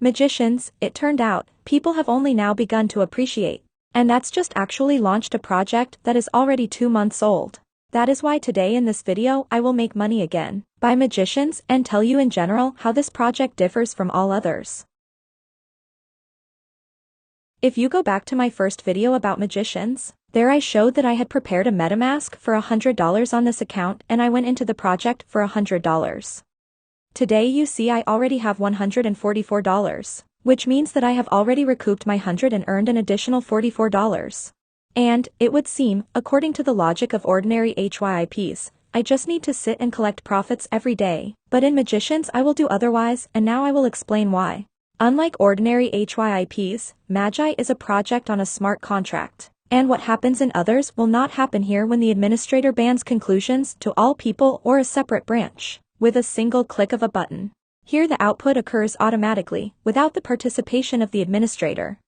Magicians, it turned out, people have only now begun to appreciate. And that's just actually launched a project that is already 2 months old. That is why today in this video I will make money again by Magicians and tell you in general how this project differs from all others. If you go back to my first video about Magicians, there I showed that I had prepared a MetaMask for $100 on this account and I went into the project for $100. Today you see I already have $144, which means that I have already recouped my $100 and earned an additional $44. And, it would seem, according to the logic of ordinary HYIPs, I just need to sit and collect profits every day, but in Magicians I will do otherwise and now I will explain why. Unlike ordinary HYIPs, Magi is a project on a smart contract, and what happens in others will not happen here when the administrator bans conclusions to all people or a separate branch, with a single click of a button. Here the output occurs automatically, without the participation of the administrator.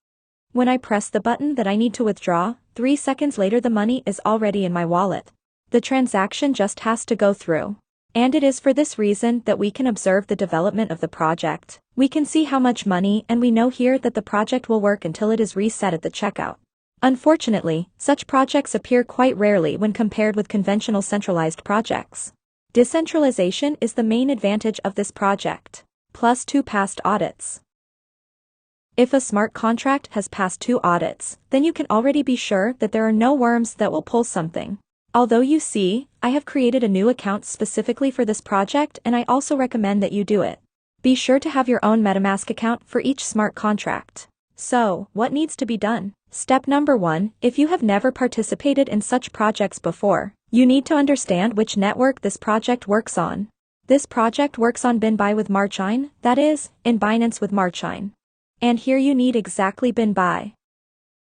When I press the button that I need to withdraw, 3 seconds later the money is already in my wallet. The transaction just has to go through. And it is for this reason that we can observe the development of the project. We can see how much money and we know here that the project will work until it is reset at the checkout. Unfortunately, such projects appear quite rarely when compared with conventional centralized projects. Decentralization is the main advantage of this project, plus 2 past audits. If a smart contract has passed 2 audits, then you can already be sure that there are no worms that will pull something. Although you see, I have created a new account specifically for this project and I also recommend that you do it. Be sure to have your own MetaMask account for each smart contract. So, what needs to be done? Step number 1, if you have never participated in such projects before, you need to understand which network this project works on. This project works on BNB with Smart Chain, that is, in Binance with Smart Chain. And here you need exactly BNB.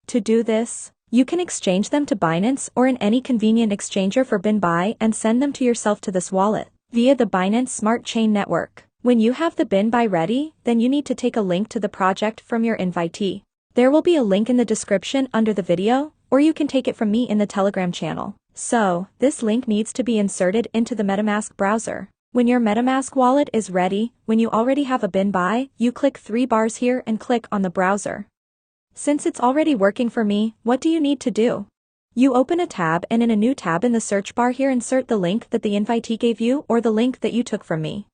To do this, you can exchange them to Binance or in any convenient exchanger for BNB and send them to yourself to this wallet, via the Binance Smart Chain network. When you have the BNB ready, then you need to take a link to the project from your invitee. There will be a link in the description under the video, or you can take it from me in the Telegram channel. So, this link needs to be inserted into the MetaMask browser. When your MetaMask wallet is ready, when you already have a BNB, you click 3 bars here and click on the browser. Since it's already working for me, what do you need to do? You open a tab and in a new tab in the search bar here insert the link that the invitee gave you or the link that you took from me.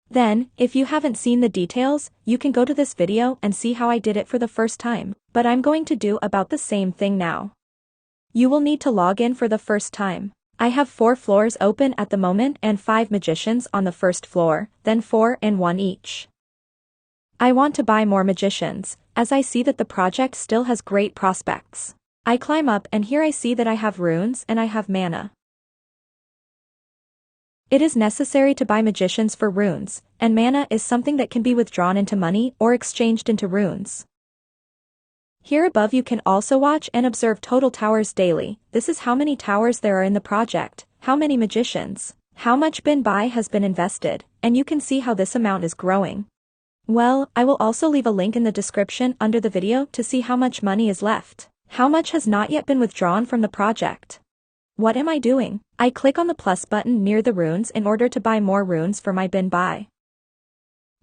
Then, if you haven't seen the details, you can go to this video and see how I did it for the first time, but I'm going to do about the same thing now. You will need to log in for the first time. I have 4 floors open at the moment and 5 magicians on the first floor, then 4 and 1 each. I want to buy more magicians, as I see that the project still has great prospects. I climb up and here I see that I have runes and I have mana. It is necessary to buy magicians for runes, and mana is something that can be withdrawn into money or exchanged into runes. Here above you can also watch and observe total towers daily. This is how many towers there are in the project, how many magicians, how much BNB has been invested, and you can see how this amount is growing. Well, I will also leave a link in the description under the video to see how much money is left. How much has not yet been withdrawn from the project? What am I doing? I click on the plus button near the runes in order to buy more runes for my BNB.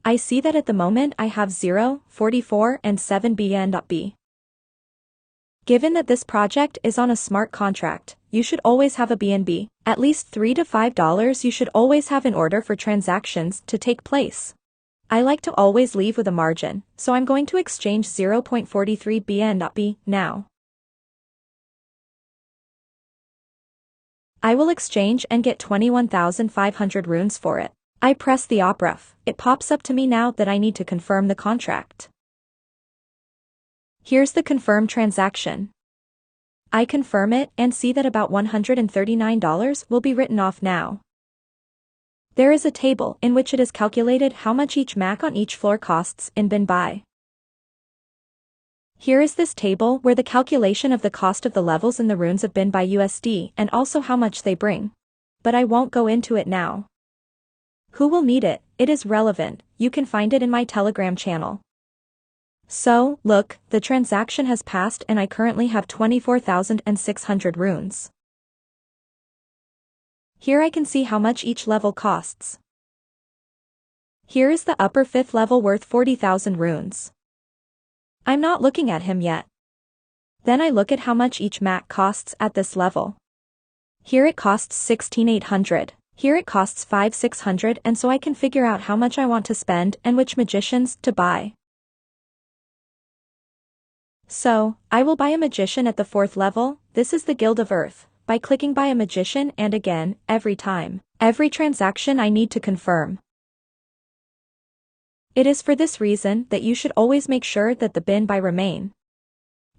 I see that at the moment I have 0, 44 and 7 BNB. Given that this project is on a smart contract, you should always have a BNB, at least $3 to $5 you should always have in order for transactions to take place. I like to always leave with a margin, so I'm going to exchange 0.43 BNB now. I will exchange and get 21,500 runes for it. I press the approve. It pops up to me now that I need to confirm the contract. Here's the confirm transaction. I confirm it and see that about $139 will be written off now. There is a table in which it is calculated how much each MAC on each floor costs in BNB. Here is this table where the calculation of the cost of the levels in the runes of BNB USD and also how much they bring. But I won't go into it now. Who will need it? It is relevant, you can find it in my Telegram channel. So, look, the transaction has passed and I currently have 24,600 runes. Here I can see how much each level costs. Here is the upper 5th level worth 40,000 runes. I'm not looking at him yet. Then I look at how much each mat costs at this level. Here it costs 16,800. Here it costs 5,600, and so I can figure out how much I want to spend and which magicians to buy. So, I will buy a magician at the 4th level. This is the Guild of Earth, by clicking buy a magician and again, every time. Every transaction I need to confirm. It is for this reason that you should always make sure that the BNB remain.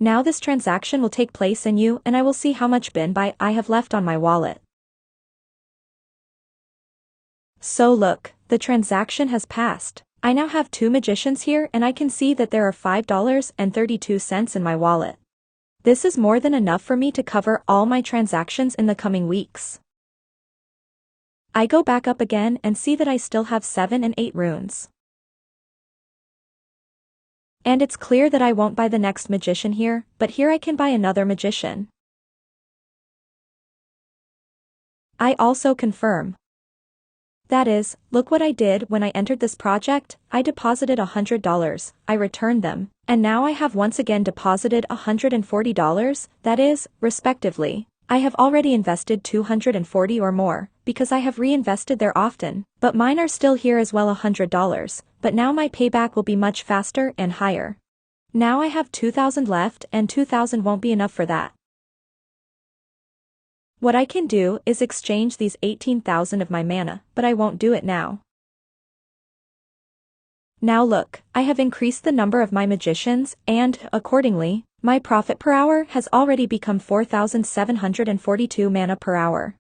Now this transaction will take place in you and I will see how much BNB I have left on my wallet. So look, the transaction has passed. I now have 2 magicians here and I can see that there are $5.32 in my wallet. This is more than enough for me to cover all my transactions in the coming weeks. I go back up again and see that I still have 7 and 8 runes. And it's clear that I won't buy the next magician here, but here I can buy another magician. I also confirm. That is, look what I did when I entered this project. I deposited $100, I returned them, and now I have once again deposited $140, that is, respectively. I have already invested $240 or more, because I have reinvested there often, but mine are still here as well $100, but now my payback will be much faster and higher. Now I have 2,000 left and 2,000 won't be enough for that. What I can do is exchange these 18,000 of my mana, but I won't do it now. Now look, I have increased the number of my magicians and, accordingly, my profit per hour has already become 4,742 mana per hour.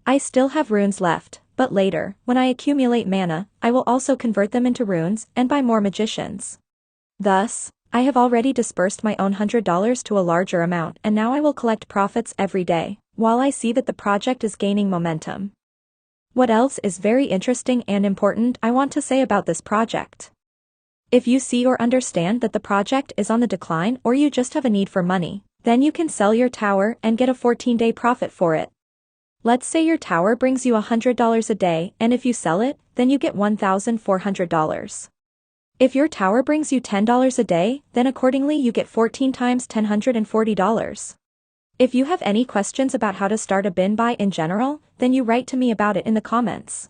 I still have runes left, but later, when I accumulate mana, I will also convert them into runes and buy more magicians. Thus, I have already dispersed my own $100 to a larger amount and now I will collect profits every day, while I see that the project is gaining momentum. What else is very interesting and important I want to say about this project? If you see or understand that the project is on the decline or you just have a need for money, then you can sell your tower and get a 14-day profit for it. Let's say your tower brings you $100 a day and if you sell it, then you get $1,400. If your tower brings you $10 a day, then accordingly you get 14 times $1,040. If you have any questions about how to start a BNB in general, then you write to me about it in the comments.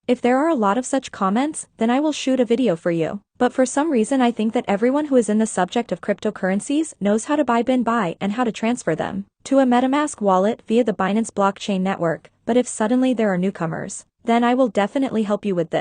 If there are a lot of such comments, then I will shoot a video for you. But for some reason I think that everyone who is in the subject of cryptocurrencies knows how to buy BNB and how to transfer them to a MetaMask wallet via the Binance blockchain network, but if suddenly there are newcomers, then I will definitely help you with this.